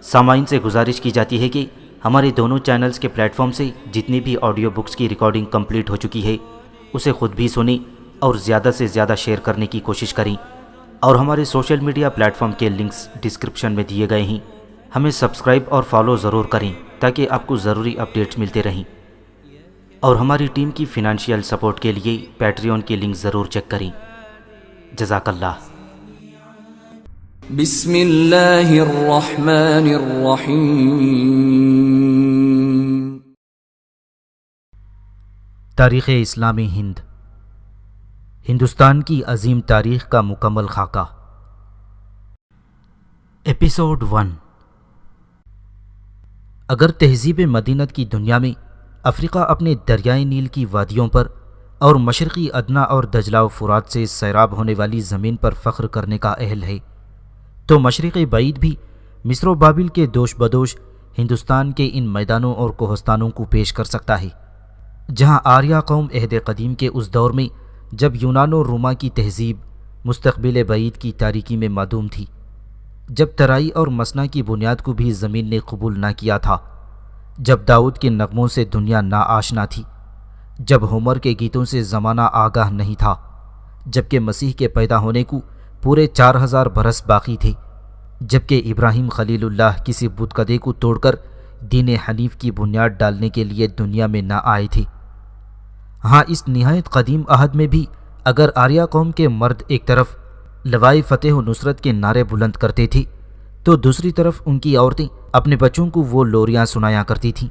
سامعین سے گزارش کی جاتی ہے کہ ہمارے دونوں چینلز کے پلیٹ فارم سے جتنی بھی آڈیو بکس کی ریکارڈنگ کمپلیٹ ہو چکی ہے اسے خود بھی سنیں اور زیادہ سے زیادہ شیئر کرنے کی کوشش کریں، اور ہمارے سوشل میڈیا پلیٹ فارم کے لنکس ڈسکرپشن میں دیے گئے ہیں۔ ہمیں سبسکرائب اور فالو ضرور کریں تاکہ آپ کو ضروری اپڈیٹس ملتے رہیں، اور ہماری ٹیم کی فنانشیل سپورٹ کے لیے پیٹریون کی لنک ضرور چیک کریں۔ جزاک اللہ۔ بسم اللہ الرحمن الرحیم۔ تاریخ اسلامی ہند، ہندوستان کی عظیم تاریخ کا مکمل خاکہ۔ ایپیسوڈ 1۔ اگر تہذیب مدینت کی دنیا میں افریقہ اپنے دریائے نیل کی وادیوں پر اور مشرقی ادنا اور دجلہ و فرات سے سیراب ہونے والی زمین پر فخر کرنے کا اہل ہے، تو مشرق بعید بھی مصر و بابل کے دوش بدوش ہندوستان کے ان میدانوں اور کوہستانوں کو پیش کر سکتا ہے، جہاں آریہ قوم عہد قدیم کے اس دور میں جب یونان و روما کی تہذیب مستقبل بعید کی تاریکی میں معدوم تھی، جب ترائی اور مسنا کی بنیاد کو بھی زمین نے قبول نہ کیا تھا، جب داؤد کے نغموں سے دنیا نا آشنا تھی، جب ہومر کے گیتوں سے زمانہ آگاہ نہیں تھا، جبکہ مسیح کے پیدا ہونے کو پورے 4000 برس باقی تھے، جبکہ ابراہیم خلیل اللہ کسی بت کدے کو توڑ کر دین حنیف کی بنیاد ڈالنے کے لیے دنیا میں نہ آئے تھے۔ ہاں، اس نہایت قدیم عہد میں بھی اگر آریہ قوم کے مرد ایک طرف لوائے فتح و نصرت کے نعرے بلند کرتے تھے، تو دوسری طرف ان کی عورتیں اپنے بچوں کو وہ لوریاں سنایا کرتی تھیں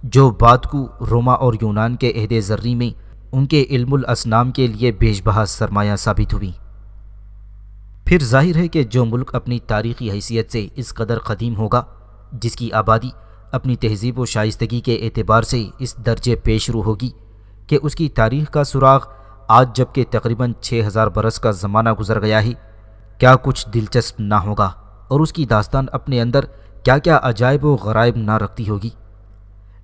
جو بعد کو روما اور یونان کے عہد زرعی میں ان کے علم الاسنام کے لیے بیش بہا سرمایہ ثابت ہوئی۔ پھر ظاہر ہے کہ جو ملک اپنی تاریخی حیثیت سے اس قدر قدیم ہوگا، جس کی آبادی اپنی تہذیب و شائستگی کے اعتبار سے اس درجے پیش رو ہوگی کہ اس کی تاریخ کا سراغ آج جب کہ تقریباً 6000 برس کا زمانہ گزر گیا ہے، کیا کچھ دلچسپ نہ ہوگا، اور اس کی داستان اپنے اندر کیا کیا عجائب و غرائب نہ رکھتی ہوگی۔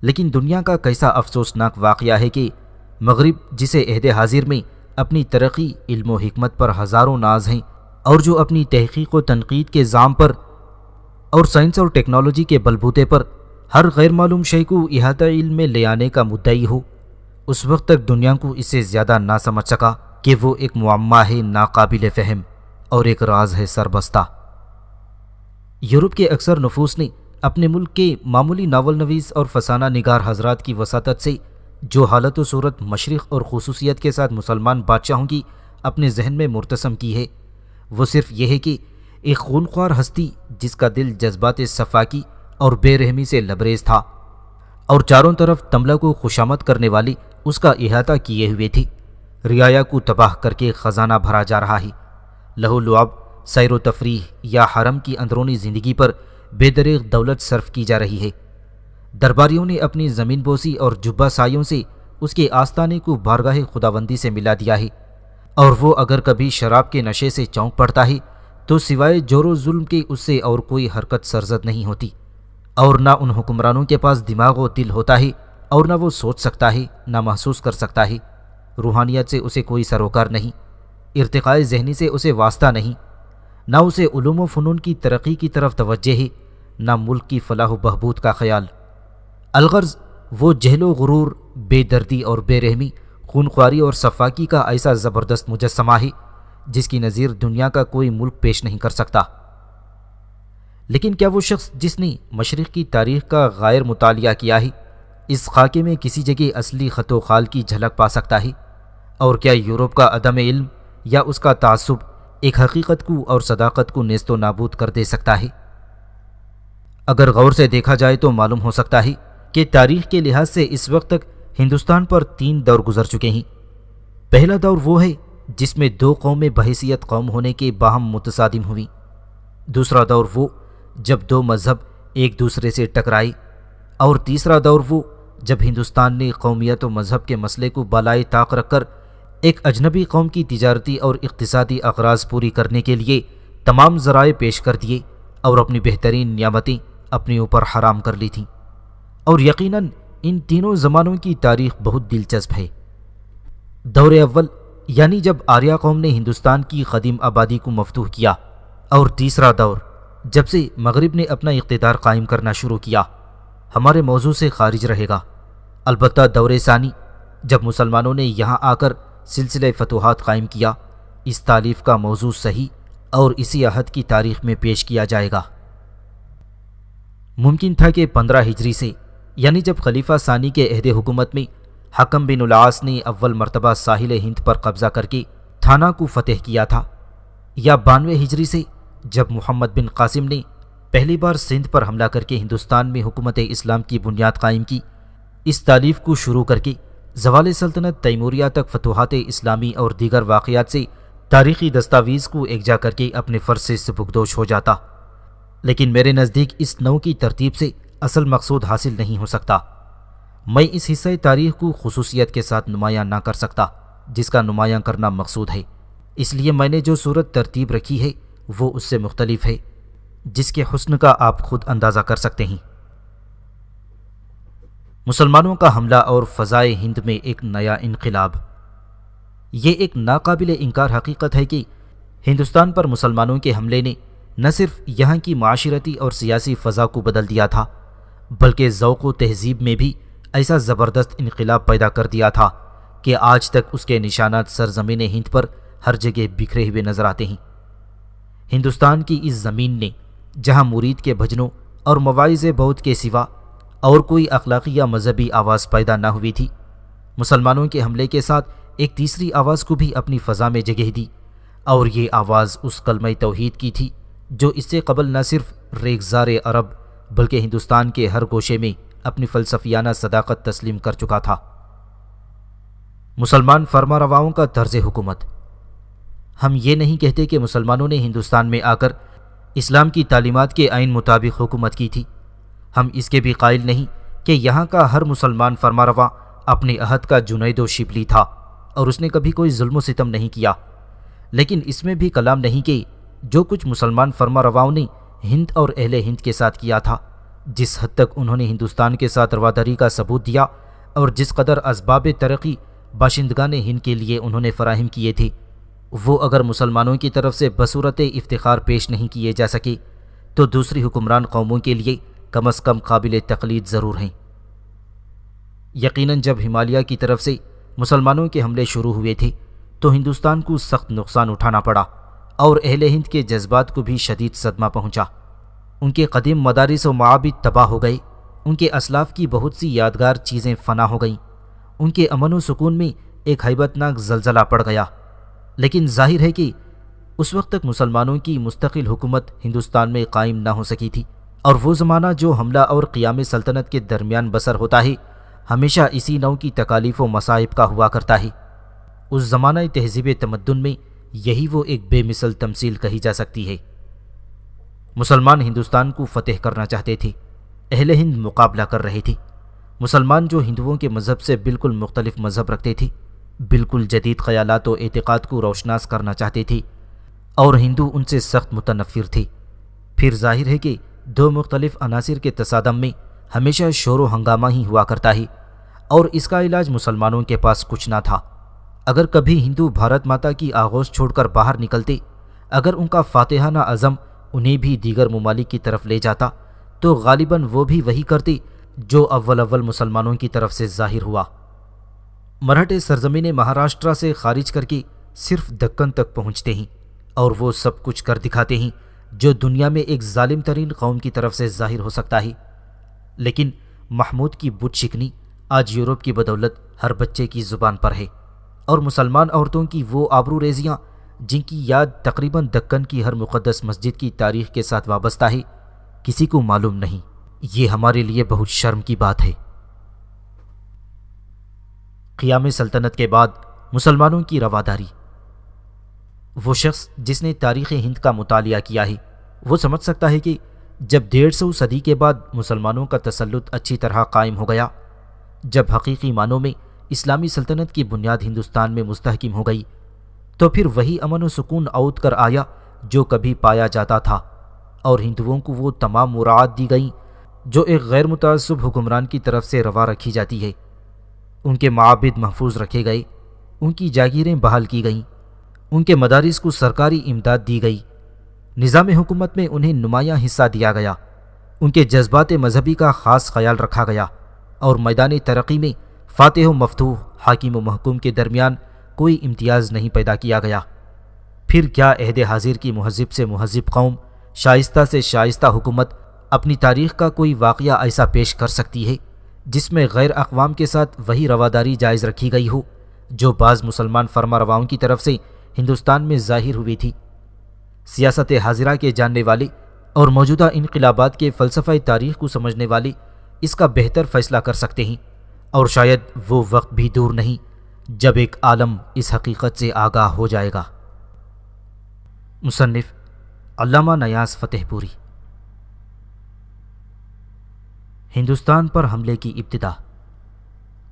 لیکن دنیا کا کیسا افسوسناک واقعہ ہے کہ مغرب، جسے عہد حاضر میں اپنی ترقی، علم و حکمت پر ہزاروں ناز ہیں، اور جو اپنی تحقیق و تنقید کے زام پر اور سائنس اور ٹیکنالوجی کے بلبوتے پر ہر غیر معلوم شے کو احاطہ علم میں لے آنے کا مدعی ہو، اس وقت تک دنیا کو اس سے زیادہ نہ سمجھ سکا کہ وہ ایک معمہ ہے ناقابل فہم اور ایک راز ہے سربستہ۔ یورپ کے اکثر نفوس نے اپنے ملک کے معمولی ناول نویس اور فسانہ نگار حضرات کی وساطت سے جو حالت و صورت مشرق اور خصوصیت کے ساتھ مسلمان بادشاہوں کی اپنے ذہن میں مرتسم کی ہے، وہ صرف یہ ہے کہ ایک خونخوار ہستی جس کا دل جذبات صفاکی اور بے رحمی سے لبریز تھا، اور چاروں طرف تملا کو خوشامد کرنے والی اس کا احاطہ کیے ہوئے تھی، رعایا کو تباہ کر کے خزانہ بھرا جا رہا ہے، لہو لعب، سیر و تفریح یا حرم کی اندرونی زندگی پر بے دریغ دولت صرف کی جا رہی ہے۔ درباریوں نے اپنی زمین بوسی اور جبہ سایوں سے اس کے آستانے کو بارگاہ خداوندی سے ملا دیا ہے، اور وہ اگر کبھی شراب کے نشے سے چونک پڑتا ہے تو سوائے جور و ظلم کے اس سے اور کوئی حرکت سرزد نہیں ہوتی، اور نہ ان حکمرانوں کے پاس دماغ و دل ہوتا ہے، اور نہ وہ سوچ سکتا ہے، نہ محسوس کر سکتا ہے۔ روحانیت سے اسے کوئی سروکار نہیں، ارتقاء ذہنی سے اسے واسطہ نہیں، نہ اسے علوم و فنون کی ترقی کی طرف توجہ ہے، نہ ملک کی فلاح و بہبود کا خیال۔ الغرض وہ جہل و غرور، بے دردی اور بے رحمی، خونخواری اور صفاکی کا ایسا زبردست مجسمہ ہے جس کی نظیر دنیا کا کوئی ملک پیش نہیں کر سکتا۔ لیکن کیا وہ شخص جس نے مشرق کی تاریخ کا غائر مطالعہ کیا ہے اس خاکے میں کسی جگہ اصلی خط و خال کی جھلک پا سکتا ہے؟ اور کیا یورپ کا عدم علم یا اس کا تعصب ایک حقیقت کو اور صداقت کو نیست و نابود کر دے سکتا ہے؟ اگر غور سے دیکھا جائے تو معلوم ہو سکتا ہے کہ تاریخ کے لحاظ سے اس وقت تک ہندوستان پر 3 دور گزر چکے ہیں۔ پہلا دور وہ ہے جس میں 2 قومیں بحیثیت قوم ہونے کے باہم متصادم ہوئیں۔ دوسرا دور وہ جب 2 مذہب ایک دوسرے سے ٹکرائے، اور تیسرا دور وہ جب ہندوستان نے قومیت و مذہب کے مسئلے کو بالائے طاق رکھ کر ایک اجنبی قوم کی تجارتی اور اقتصادی اغراض پوری کرنے کے لیے تمام ذرائع پیش کر دیے اور اپنی بہترین نعمتیں اپنے اوپر حرام کر لی تھیں۔ اور یقیناً ان تینوں زمانوں کی تاریخ بہت دلچسپ ہے۔ دور اول یعنی جب آریہ قوم نے ہندوستان کی قدیم آبادی کو مفتوح کیا، اور تیسرا دور جب سے مغرب نے اپنا اقتدار قائم کرنا شروع کیا ہمارے موضوع سے خارج رہے گا، البتہ دور ثانی جب مسلمانوں نے یہاں آ کر سلسلہ فتوحات قائم کیا، اس تالیف کا موضوع صحیح اور اسی عہد کی تاریخ میں پیش کیا جائے گا۔ ممکن تھا کہ 15 ہجری سے، یعنی جب خلیفہ ثانی کے عہد حکومت میں حکم بن العاص نے اول مرتبہ ساحل ہند پر قبضہ کر کے تھانہ کو فتح کیا تھا، یا 92 ہجری سے جب محمد بن قاسم نے پہلی بار سندھ پر حملہ کر کے ہندوستان میں حکومت اسلام کی بنیاد قائم کی، اس تالیف کو شروع کر کے زوال سلطنت تیموریہ تک فتوحات اسلامی اور دیگر واقعات سے تاریخی دستاویز کو یکجا کر کے اپنے فرض سے سبکدوش ہو جاتا، لیکن میرے نزدیک اس نوع کی ترتیب سے اصل مقصود حاصل نہیں ہو سکتا۔ میں اس حصہ تاریخ کو خصوصیت کے ساتھ نمایاں نہ کر سکتا جس کا نمایاں کرنا مقصود ہے، اس لیے میں نے جو صورت ترتیب رکھی ہے وہ اس سے مختلف ہے، جس کے حسن کا آپ خود اندازہ کر سکتے ہیں۔ مسلمانوں کا حملہ اور فضائے ہند میں ایک نیا انقلاب۔ یہ ایک ناقابل انکار حقیقت ہے کہ ہندوستان پر مسلمانوں کے حملے نے نہ صرف یہاں کی معاشرتی اور سیاسی فضا کو بدل دیا تھا، بلکہ ذوق و تہذیب میں بھی ایسا زبردست انقلاب پیدا کر دیا تھا کہ آج تک اس کے نشانات سرزمین ہند پر ہر جگہ بکھرے ہوئے نظر آتے ہیں۔ ہندوستان کی اس زمین نے جہاں مرید کے بھجنوں اور مواعظ بہت کے سوا اور کوئی اخلاقی یا مذہبی آواز پیدا نہ ہوئی تھی، مسلمانوں کے حملے کے ساتھ ایک تیسری آواز کو بھی اپنی فضا میں جگہ دی، اور یہ آواز اس کلمہ توحید کی تھی جو اس سے قبل نہ صرف ریگزار عرب بلکہ ہندوستان کے ہر گوشے میں اپنی فلسفیانہ صداقت تسلیم کر چکا تھا۔ مسلمان فرما رواؤں کا طرز حکومت۔ ہم یہ نہیں کہتے کہ مسلمانوں نے ہندوستان میں آ کر اسلام کی تعلیمات کے عین مطابق حکومت کی تھی، ہم اس کے بھی قائل نہیں کہ یہاں کا ہر مسلمان فرما روا اپنے عہد کا جنید و شبلی تھا اور اس نے کبھی کوئی ظلم و ستم نہیں کیا، لیکن اس میں بھی کلام نہیں کہ جو کچھ مسلمان فرما رواؤں نے ہند اور اہل ہند کے ساتھ کیا تھا، جس حد تک انہوں نے ہندوستان کے ساتھ رواداری کا ثبوت دیا اور جس قدر اسباب ترقی باشندگان ہند کے لیے انہوں نے فراہم کیے تھے، وہ اگر مسلمانوں کی طرف سے بصورت افتخار پیش نہیں کیے جا سکے تو دوسری حکمران قوموں کے لیے کم از کم قابل تقلید ضرور ہیں۔ یقیناً جب ہمالیہ کی طرف سے مسلمانوں کے حملے شروع ہوئے تھے تو ہندوستان کو سخت نقصان اٹھانا پڑا اور اہل ہند کے جذبات کو بھی شدید صدمہ پہنچا۔ ان کے قدیم مدارس و معابد تباہ ہو گئے، ان کے اسلاف کی بہت سی یادگار چیزیں فنا ہو گئیں، ان کے امن و سکون میں ایک ہیبت ناک زلزلہ پڑ گیا۔ لیکن ظاہر ہے کہ اس وقت تک مسلمانوں کی مستقل حکومت ہندوستان میں قائم نہ ہو سکی تھی، اور وہ زمانہ جو حملہ اور قیام سلطنت کے درمیان بسر ہوتا ہے ہمیشہ اسی نوع کی تکالیف و مصائب کا ہوا کرتا ہے۔ اس زمانہ تہذیب تمدن میں یہی وہ ایک بے مثل تمثیل کہی جا سکتی ہے۔ مسلمان ہندوستان کو فتح کرنا چاہتے تھے، اہل ہند مقابلہ کر رہے تھے۔ مسلمان جو ہندوؤں کے مذہب سے بالکل مختلف مذہب رکھتے تھے، بالکل جدید خیالات و اعتقاد کو روشناس کرنا چاہتے تھے، اور ہندو ان سے سخت متنفر تھے۔ پھر ظاہر ہے کہ دو مختلف عناصر کے تصادم میں ہمیشہ شور و ہنگامہ ہی ہوا کرتا ہے، اور اس کا علاج مسلمانوں کے پاس کچھ نہ تھا۔ اگر کبھی ہندو بھارت ماتا کی آغوش چھوڑ کر باہر نکلتے، اگر ان کا فاتحانہ عزم انہیں بھی دیگر ممالک کی طرف لے جاتا، تو غالباً وہ بھی وہی کرتے جو اول مسلمانوں کی طرف سے ظاہر ہوا۔ مراٹھے سرزمین مہاراشٹرا سے خارج کر کے صرف دکن تک پہنچتے ہیں، اور وہ سب کچھ کر دکھاتے ہیں جو دنیا میں ایک ظالم ترین قوم کی طرف سے ظاہر ہو سکتا ہے۔ لیکن محمود کی بت شکنی آج یورپ کی بدولت ہر بچے کی زبان پر ہے، اور مسلمان عورتوں کی وہ آبرو ریزیاں جن کی یاد تقریباً دکن کی ہر مقدس مسجد کی تاریخ کے ساتھ وابستہ ہے، کسی کو معلوم نہیں۔ یہ ہمارے لیے بہت شرم کی بات ہے۔ قیام سلطنت کے بعد مسلمانوں کی رواداری۔ وہ شخص جس نے تاریخ ہند کا مطالعہ کیا ہے وہ سمجھ سکتا ہے کہ جب 150 صدی کے بعد مسلمانوں کا تسلط اچھی طرح قائم ہو گیا، جب حقیقی معنوں میں اسلامی سلطنت کی بنیاد ہندوستان میں مستحکم ہو گئی، تو پھر وہی امن و سکون عود کر آیا جو کبھی پایا جاتا تھا، اور ہندوؤں کو وہ تمام مراعات دی گئیں جو ایک غیر متعصب حکمران کی طرف سے روا رکھی جاتی ہے۔ ان کے معابد محفوظ رکھے گئے، ان کی جاگیریں بحال کی گئیں، ان کے مدارس کو سرکاری امداد دی گئی، نظام حکومت میں انہیں نمایاں حصہ دیا گیا، ان کے جذبات مذہبی کا خاص خیال رکھا گیا، اور میدان ترقی میں فاتح و مفتوح، حاکم و محکوم کے درمیان کوئی امتیاز نہیں پیدا کیا گیا۔ پھر کیا عہد حاضر کی مہذب سے مہذب قوم، شائستہ سے شائستہ حکومت اپنی تاریخ کا کوئی واقعہ ایسا پیش کر سکتی ہے جس میں غیر اقوام کے ساتھ وہی رواداری جائز رکھی گئی ہو جو بعض مسلمان فرما رواؤں کی طرف سے ہندوستان میں ظاہر ہوئی تھی؟ سیاست حاضرہ کے جاننے والے اور موجودہ انقلابات کے فلسفہ تاریخ کو سمجھنے والے اس کا بہتر فیصلہ کر سکتے ہیں، اور شاید وہ وقت بھی دور نہیں جب ایک عالم اس حقیقت سے آگاہ ہو جائے گا۔ مصنف علامہ نیاز فتح پوری۔ ہندوستان پر حملے کی ابتدا۔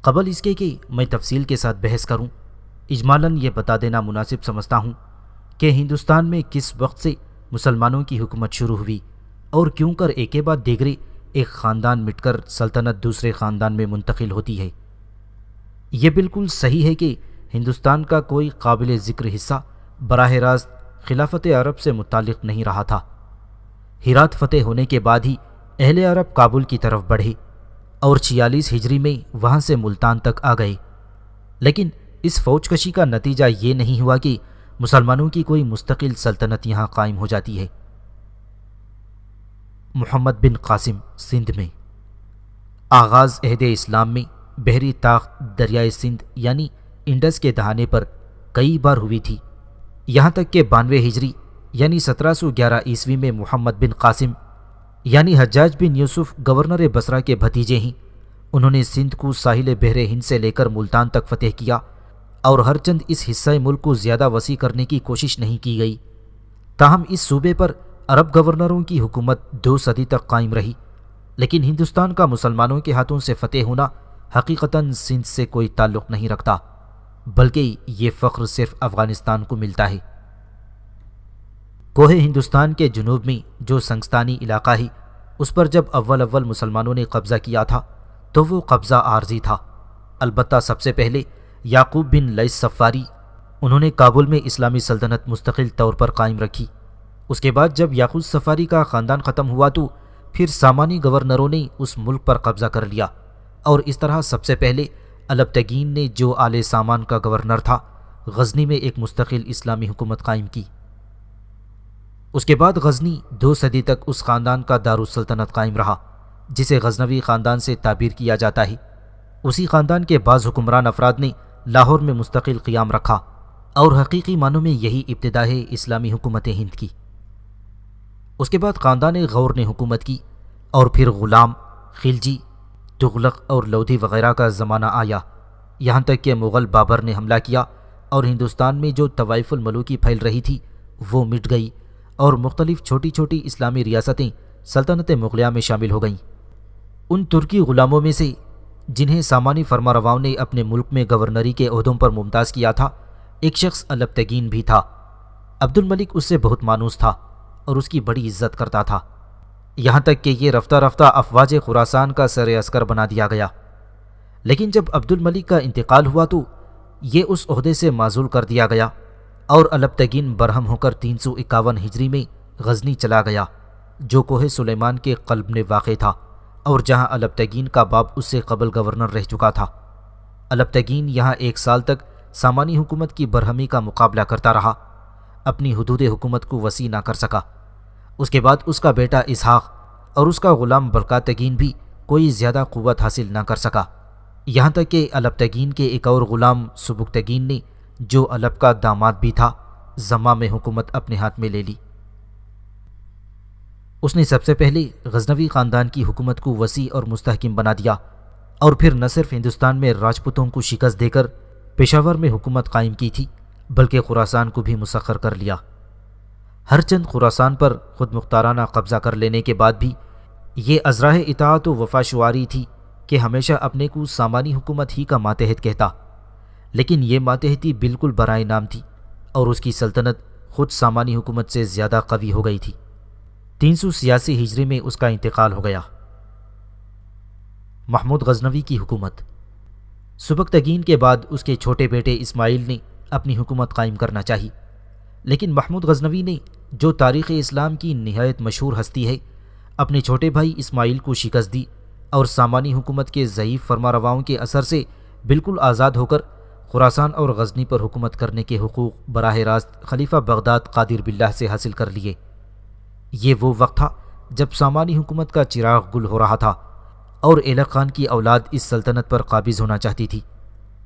قبل اس کے کہ میں تفصیل کے ساتھ بحث کروں، اجمالاً یہ بتا دینا مناسب سمجھتا ہوں کہ ہندوستان میں کس وقت سے مسلمانوں کی حکومت شروع ہوئی اور کیوں کر ایک کے بعد دیگرے ایک خاندان مٹ کر سلطنت دوسرے خاندان میں منتقل ہوتی ہے۔ یہ بالکل صحیح ہے کہ ہندوستان کا کوئی قابل ذکر حصہ براہ راست خلافت عرب سے متعلق نہیں رہا تھا۔ ہرات فتح ہونے کے بعد ہی اہل عرب کابل کی طرف بڑھے اور 46 ہجری میں وہاں سے ملتان تک آ گئے، لیکن اس فوج کشی کا نتیجہ یہ نہیں ہوا کہ مسلمانوں کی کوئی مستقل سلطنت یہاں قائم ہو جاتی ہے۔ محمد بن قاسم سندھ میں۔ آغاز عہد اسلام میں بحری طاقت دریائے سندھ یعنی انڈس کے دہانے پر کئی بار ہوئی تھی، یہاں تک کہ 92 ہجری یعنی 1711 عیسوی میں محمد بن قاسم یعنی حجاج بن یوسف گورنر بصرہ کے بھتیجے ہیں، انہوں نے سندھ کو ساحل بحر ہند سے لے کر ملتان تک فتح کیا، اور ہر چند اس حصہ ملک کو زیادہ وسیع کرنے کی کوشش نہیں کی گئی۔ تاہم اس صوبے پر عرب گورنروں کی حکومت 2 صدی تک قائم رہی، لیکن ہندوستان کا مسلمانوں کے ہاتھوں سے فتح ہونا حقیقتاً سندھ سے کوئی تعلق نہیں رکھتا، بلکہ یہ فخر صرف افغانستان کو ملتا ہے۔ کوہ ہندوستان کے جنوب میں جو سنگستانی علاقہ ہے، اس پر جب اول مسلمانوں نے قبضہ کیا تھا تو وہ قبضہ عارضی تھا۔ البتہ سب سے پہلے یعقوب بن لیث صفاری، انہوں نے کابل میں اسلامی سلطنت مستقل طور پر قائم رکھی۔ اس کے بعد جب یعقوب صفاری کا خاندان ختم ہوا تو پھر سامانی گورنروں نے اس ملک پر قبضہ کر لیا، اور اس طرح سب سے پہلے البتگین نے جو آل سامان کا گورنر تھا غزنی میں ایک مستقل اسلامی حکومت قائم کی۔ اس کے بعد غزنی 2 صدی تک اس خاندان کا دارالسلطنت قائم رہا جسے غزنوی خاندان سے تعبیر کیا جاتا ہے۔ اسی خاندان کے بعض حکمران افراد نے لاہور میں مستقل قیام رکھا، اور حقیقی معنوں میں یہی ابتدا ہے اسلامی حکومت ہند کی۔ اس کے بعد خاندان غور نے حکومت کی، اور پھر غلام، خلجی، تغلق اور لودھی وغیرہ کا زمانہ آیا، یہاں تک کہ مغل بابر نے حملہ کیا اور ہندوستان میں جو طوائف الملوکی پھیل رہی تھی وہ مٹ گئی، اور مختلف چھوٹی چھوٹی اسلامی ریاستیں سلطنت مغلیہ میں شامل ہو گئیں۔ ان ترکی غلاموں میں سے جنہیں سامانی فرمانرواؤں نے اپنے ملک میں گورنری کے عہدوں پر ممتاز کیا تھا، ایک شخص البتگین بھی تھا۔ عبد الملک اس سے بہت مانوس تھا اور اس کی بڑی عزت کرتا تھا، یہاں تک کہ یہ رفتہ رفتہ افواج خراسان کا سر عسکر بنا دیا گیا۔ لیکن جب عبد الملک کا انتقال ہوا تو یہ اس عہدے سے معزول کر دیا گیا، اور البتگین برہم ہو کر 351 ہجری میں غزنی چلا گیا، جو کوہ سلیمان کے قلب میں واقع تھا، اور جہاں البتگین کا باپ اس سے قبل گورنر رہ چکا تھا۔ البتگین یہاں 1 سال تک سامانی حکومت کی برہمی کا مقابلہ کرتا رہا، اپنی حدود حکومت کو وسیع نہ کر سکا۔ اس کے بعد اس کا بیٹا اسحاق اور اس کا غلام بلقاتگین بھی کوئی زیادہ قوت حاصل نہ کر سکا، یہاں تک کہ البتگین کے ایک اور غلام سبکتگین نے، جو الب کا داماد بھی تھا، زماں میں حکومت اپنے ہاتھ میں لے لی۔ اس نے سب سے پہلے غزنوی خاندان کی حکومت کو وسیع اور مستحکم بنا دیا، اور پھر نہ صرف ہندوستان میں راجپوتوں کو شکست دے کر پشاور میں حکومت قائم کی تھی، بلکہ خراسان کو بھی مسخر کر لیا۔ ہر چند خراسان پر خود مختارانہ قبضہ کر لینے کے بعد بھی یہ ازراہ اطاعت و وفا شعاری تھی کہ ہمیشہ اپنے کو سامانی حکومت ہی کا ماتحت کہتا، لیکن یہ ماتحتی بالکل برائے نام تھی، اور اس کی سلطنت خود سامانی حکومت سے زیادہ قوی ہو گئی تھی۔ 386 ہجری میں اس کا انتقال ہو گیا۔ محمود غزنوی کی حکومت۔ سبکتگین کے بعد اس کے چھوٹے بیٹے اسماعیل نے اپنی حکومت قائم کرنا چاہی، لیکن محمود غزنوی نے جو تاریخ اسلام کی نہایت مشہور ہستی ہے، اپنے چھوٹے بھائی اسماعیل کو شکست دی اور سامانی حکومت کے ضعیف فرمانرواؤں کے اثر سے بالکل آزاد ہو کر خراسان اور غزنی پر حکومت کرنے کے حقوق براہ راست خلیفہ بغداد قادر باللہ سے حاصل کر لیے۔ یہ وہ وقت تھا جب سامانی حکومت کا چراغ گل ہو رہا تھا اور ایلق خان کی اولاد اس سلطنت پر قابض ہونا چاہتی تھی،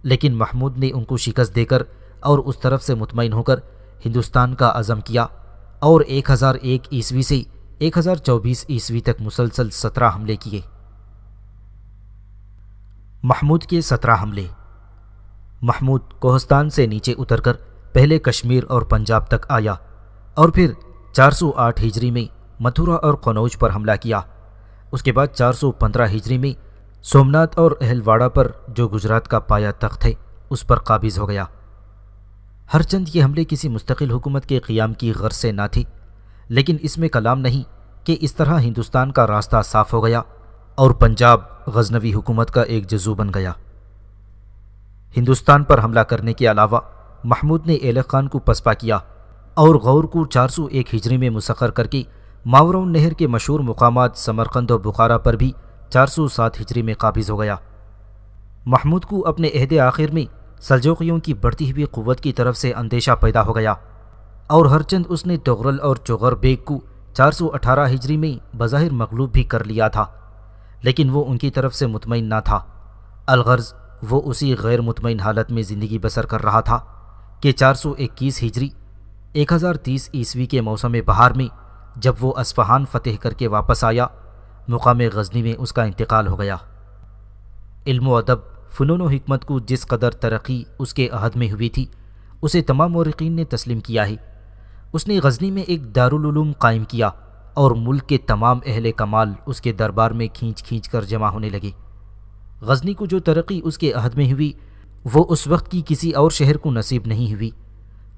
لیکن محمود نے ان کو شکست دے کر اور اس طرف سے مطمئن ہو کر ہندوستان کا عزم کیا اور 1001 عیسوی سے 1024 عیسوی تک مسلسل 17 حملے کیے۔ محمود کے 17 حملے۔ محمود کوہستان سے نیچے اتر کر پہلے کشمیر اور پنجاب تک آیا اور پھر 408 ہجری میں متھرا اور قنوج پر حملہ کیا۔ اس کے بعد 415 ہجری میں سومنات اور اہلواڑہ پر جو گجرات کا پایا تخت ہے اس پر قابض ہو گیا۔ ہرچند یہ حملے کسی مستقل حکومت کے قیام کی غرض سے نہ تھے، لیکن اس میں کلام نہیں کہ اس طرح ہندوستان کا راستہ صاف ہو گیا اور پنجاب غزنوی حکومت کا ایک جزو بن گیا۔ ہندوستان پر حملہ کرنے کے علاوہ محمود نے ایلق خان کو پسپا کیا اور غور کو 401 ہجری میں مسخر کر کے ماورون نہر کے مشہور مقامات سمرقند و بخارا پر بھی 407 ہجری میں قابض ہو گیا۔ محمود کو اپنے عہد آخر میں سلجوقیوں کی بڑھتی ہوئی قوت کی طرف سے اندیشہ پیدا ہو گیا اور ہرچند اس نے تغرل اور چغر بیگ کو 418 ہجری میں بظاہر مغلوب بھی کر لیا تھا، لیکن وہ ان کی طرف سے مطمئن نہ تھا۔ الغرض وہ اسی غیر مطمئن حالت میں زندگی بسر کر رہا تھا کہ 421 ہجری 1030 عیسوی کے موسم بہار میں جب وہ اصفہان فتح کر کے واپس آیا، مقام غزنی میں اس کا انتقال ہو گیا۔ علم و ادب، فنون و حکمت کو جس قدر ترقی اس کے عہد میں ہوئی تھی اسے تمام مورخین نے تسلیم کیا ہے۔ اس نے غزنی میں ایک دارالعلوم قائم کیا اور ملک کے تمام اہل کمال اس کے دربار میں کھینچ کھینچ کر جمع ہونے لگے۔ غزنی کو جو ترقی اس کے عہد میں ہوئی وہ اس وقت کی کسی اور شہر کو نصیب نہیں ہوئی۔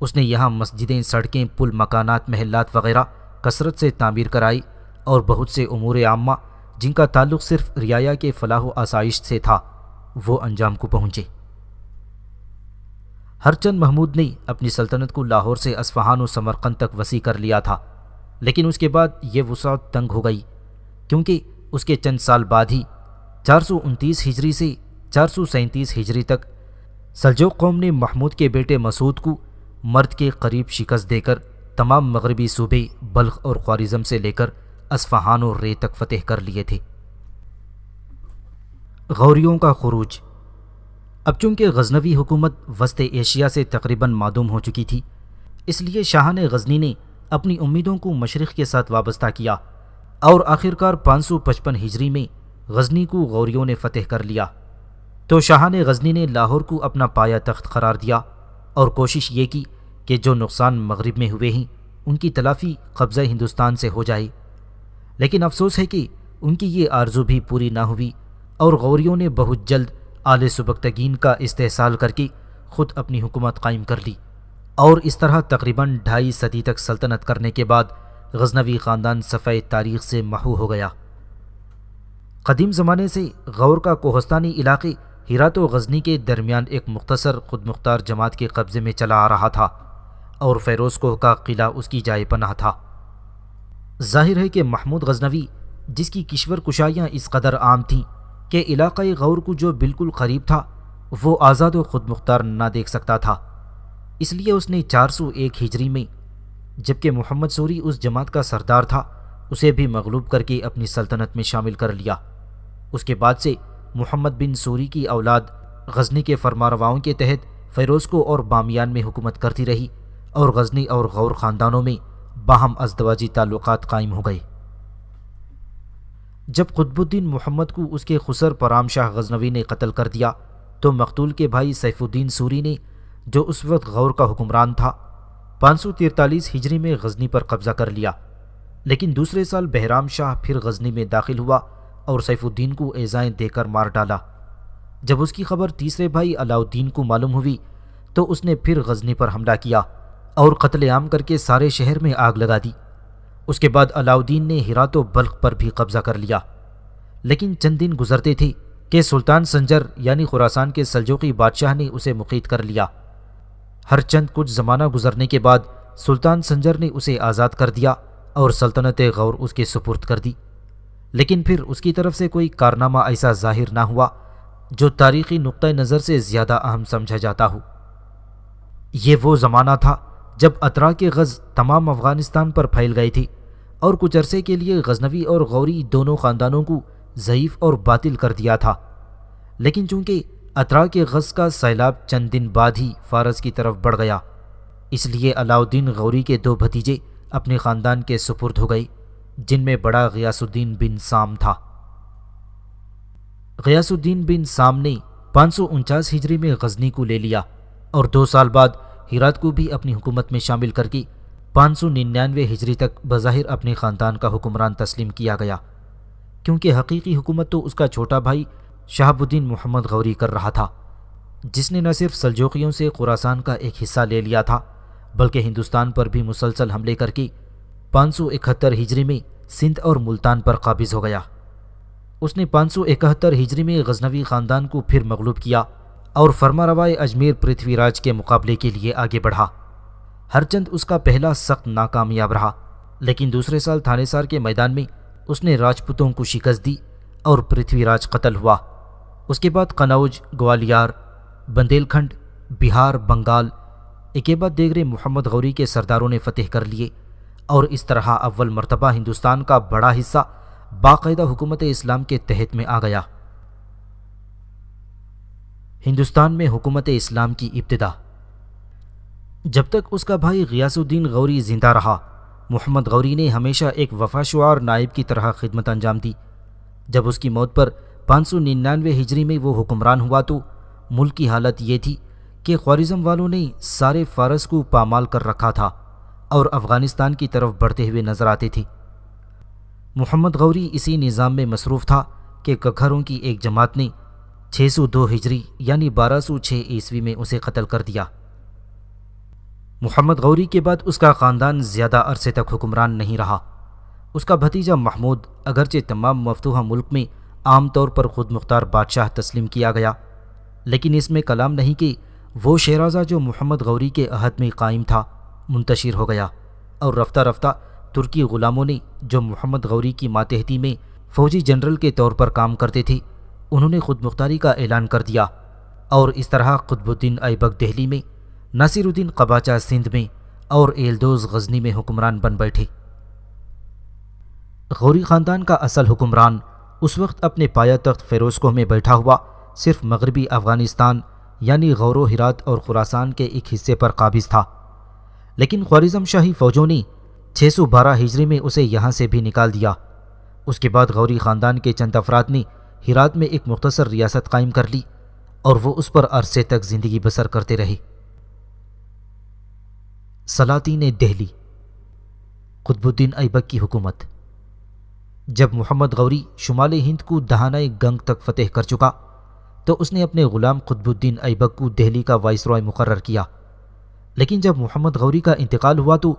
اس نے یہاں مسجدیں، سڑکیں، پل، مکانات، محلات وغیرہ کثرت سے تعمیر کرائی اور بہت سے امور عامہ جن کا تعلق صرف رعایا کے فلاح و آسائش سے تھا وہ انجام کو پہنچے۔ ہرچند محمود نے اپنی سلطنت کو لاہور سے اصفہان و سمرقند تک وسیع کر لیا تھا، لیکن اس کے بعد یہ وسعت تنگ ہو گئی، کیونکہ اس کے چند سال بعد ہی 429 ہجری سے 437 ہجری تک سلجوق قوم نے محمود کے بیٹے مسعود کو مرد کے قریب شکست دے کر تمام مغربی صوبے بلخ اور خوارزم سے لے کر اصفہان اور رے تک فتح کر لیے تھے۔ غوریوں کا خروج۔ اب چونکہ غزنوی حکومت وسط ایشیا سے تقریباً معدوم ہو چکی تھی، اس لیے شاہان غزنی نے اپنی امیدوں کو مشرق کے ساتھ وابستہ کیا اور آخرکار 555 ہجری میں غزنی کو غوریوں نے فتح کر لیا۔ تو شاہان غزنی نے لاہور کو اپنا پایا تخت قرار دیا اور کوشش یہ کی کہ جو نقصان مغرب میں ہوئے ہیں ان کی تلافی قبضہ ہندوستان سے ہو جائے، لیکن افسوس ہے کہ ان کی یہ آرزو بھی پوری نہ ہوئی اور غوریوں نے بہت جلد آل سبکتگین کا استحصال کر کے خود اپنی حکومت قائم کر لی اور اس طرح تقریباً 2.5 صدی تک سلطنت کرنے کے بعد غزنوی خاندان صفحہ تاریخ سے محو ہو گیا۔ قدیم زمانے سے غور کا کوہستانی علاقے ہرات و غزنی کے درمیان ایک مختصر خود مختار جماعت کے قبضے میں چلا آ رہا تھا اور فیروز کوہ کا قلعہ اس کی جائے پناہ تھا۔ ظاہر ہے کہ محمود غزنوی، جس کی کشور کشائیاں اس قدر عام تھیں کہ علاقۂ غور کو جو بالکل قریب تھا وہ آزاد و خود مختار نہ دیکھ سکتا تھا، اس لیے اس نے 401 ہجری میں، جبکہ محمد سوری اس جماعت کا سردار تھا، اسے بھی مغلوب کر کے اپنی سلطنت میں شامل کر لیا۔ اس کے بعد سے محمد بن سوری کی اولاد غزنی کے فرمانرواؤں کے تحت فیروز کو اور بامیان میں حکومت کرتی رہی اور غزنی اور غور خاندانوں میں باہم ازدواجی تعلقات قائم ہو گئے۔ جب قطب الدین محمد کو اس کے خسر پرام شاہ غزنوی نے قتل کر دیا تو مقتول کے بھائی سیف الدین سوری نے، جو اس وقت غور کا حکمران تھا، 543 ہجری میں غزنی پر قبضہ کر لیا، لیکن دوسرے سال بہرام شاہ پھر غزنی میں داخل ہوا اور سیف الدین کو ایذائیں دے کر مار ڈالا۔ جب اس کی خبر تیسرے بھائی علاؤ الدین کو معلوم ہوئی تو اس نے پھر غزنی پر حملہ کیا اور قتل عام کر کے سارے شہر میں آگ لگا دی۔ اس کے بعد علاؤ الدین نے ہرات و بلخ پر بھی قبضہ کر لیا، لیکن چند دن گزرتے تھے کہ سلطان سنجر یعنی خراسان کے سلجوقی بادشاہ نے اسے مقید کر لیا۔ ہر چند کچھ زمانہ گزرنے کے بعد سلطان سنجر نے اسے آزاد کر دیا اور سلطنت غور اس کے سپرد کر دی، لیکن پھر اس کی طرف سے کوئی کارنامہ ایسا ظاہر نہ ہوا جو تاریخی نقطہ نظر سے زیادہ اہم سمجھا جاتا ہو۔ یہ وہ زمانہ تھا جب اتراء کے غز تمام افغانستان پر پھیل گئے تھے اور کچھ عرصے کے لیے غزنوی اور غوری دونوں خاندانوں کو ضعیف اور باطل کر دیا تھا، لیکن چونکہ اتراء کے غز کا سیلاب چند دن بعد ہی فارس کی طرف بڑھ گیا، اس لیے علاؤ الدین غوری کے 2 بھتیجے اپنے خاندان کے سپرد ہو گئے، جن میں بڑا غیاث الدین بن سام تھا۔ غیاث الدین بن سام نے 549 ہجری میں غزنی کو لے لیا اور 2 سال بعد ہرات کو بھی اپنی حکومت میں شامل کر کے 599 ہجری تک بظاہر اپنے خاندان کا حکمران تسلیم کیا گیا، کیونکہ حقیقی حکومت تو اس کا چھوٹا بھائی شہاب الدین محمد غوری کر رہا تھا، جس نے نہ صرف سلجوقیوں سے خراسان کا ایک حصہ لے لیا تھا بلکہ ہندوستان پر بھی مسلسل حملے کر کے 571 ہجری میں سندھ اور ملتان پر قابض ہو گیا۔ اس نے 571 ہجری میں غزنوی خاندان کو پھر مغلوب کیا اور فرمانروائے اجمیر پرتھوی راج کے مقابلے کے لیے آگے بڑھا۔ ہرچند اس کا پہلا سخت ناکامیاب رہا، لیکن دوسرے سال تھانے سار کے میدان میں اس نے راجپوتوں کو شکست دی اور پرتھوی راج قتل ہوا۔ اس کے بعد قنوج، گوالیار، بندیل کھنڈ، بہار، بنگال ایک بعد دیگرے محمد غوری کے سرداروں نے فتح کر لیے اور اس طرح اول مرتبہ ہندوستان کا بڑا حصہ باقاعدہ حکومت اسلام کے تحت میں آ گیا۔ ہندوستان میں حکومت اسلام کی ابتدا۔ جب تک اس کا بھائی غیاث الدین غوری زندہ رہا، محمد غوری نے ہمیشہ ایک وفاشعار نائب کی طرح خدمت انجام دی۔ جب اس کی موت پر 599 ہجری میں وہ حکمران ہوا تو ملک کی حالت یہ تھی کہ خوارزم والوں نے سارے فارس کو پامال کر رکھا تھا اور افغانستان کی طرف بڑھتے ہوئے نظر آتے تھے۔ محمد غوری اسی نظام میں مصروف تھا کہ ککھروں کی ایک جماعت نے 602 ہجری یعنی 1206 عیسوی میں اسے قتل کر دیا۔ محمد غوری کے بعد اس کا خاندان زیادہ عرصے تک حکمران نہیں رہا۔ اس کا بھتیجا محمود اگرچہ تمام مفتوحہ ملک میں عام طور پر خود مختار بادشاہ تسلیم کیا گیا، لیکن اس میں کلام نہیں کہ وہ شیرازہ جو محمد غوری کے عہد میں قائم تھا منتشر ہو گیا اور رفتہ رفتہ ترکی غلاموں نے جو محمد غوری کی ماتحتی میں فوجی جنرل کے طور پر کام کرتے تھے انہوں نے خود مختاری کا اعلان کر دیا اور اس طرح قطب الدین ایبک دہلی میں، ناصر الدین قباچہ سندھ میں اور ایلدوز غزنی میں حکمران بن بیٹھے۔ غوری خاندان کا اصل حکمران اس وقت اپنے پایہ تخت فیروزکوہ میں بیٹھا ہوا صرف مغربی افغانستان یعنی غور و ہرات اور خراسان کے ایک حصے پر قابض تھا، لیکن خوارزم شاہی فوجوں نے 612 ہجری میں اسے یہاں سے بھی نکال دیا۔ اس کے بعد غوری خاندان کے چند افراد نے ہرات میں ایک مختصر ریاست قائم کر لی اور وہ اس پر عرصے تک زندگی بسر کرتے رہے۔ سلاطین دہلی، قطب الدین ایبک کی حکومت۔ جب محمد غوری شمال ہند کو دہانہ گنگ تک فتح کر چکا تو اس نے اپنے غلام قطب الدین ایبک کو دہلی کا وائسرائے مقرر کیا، لیکن جب محمد غوری کا انتقال ہوا تو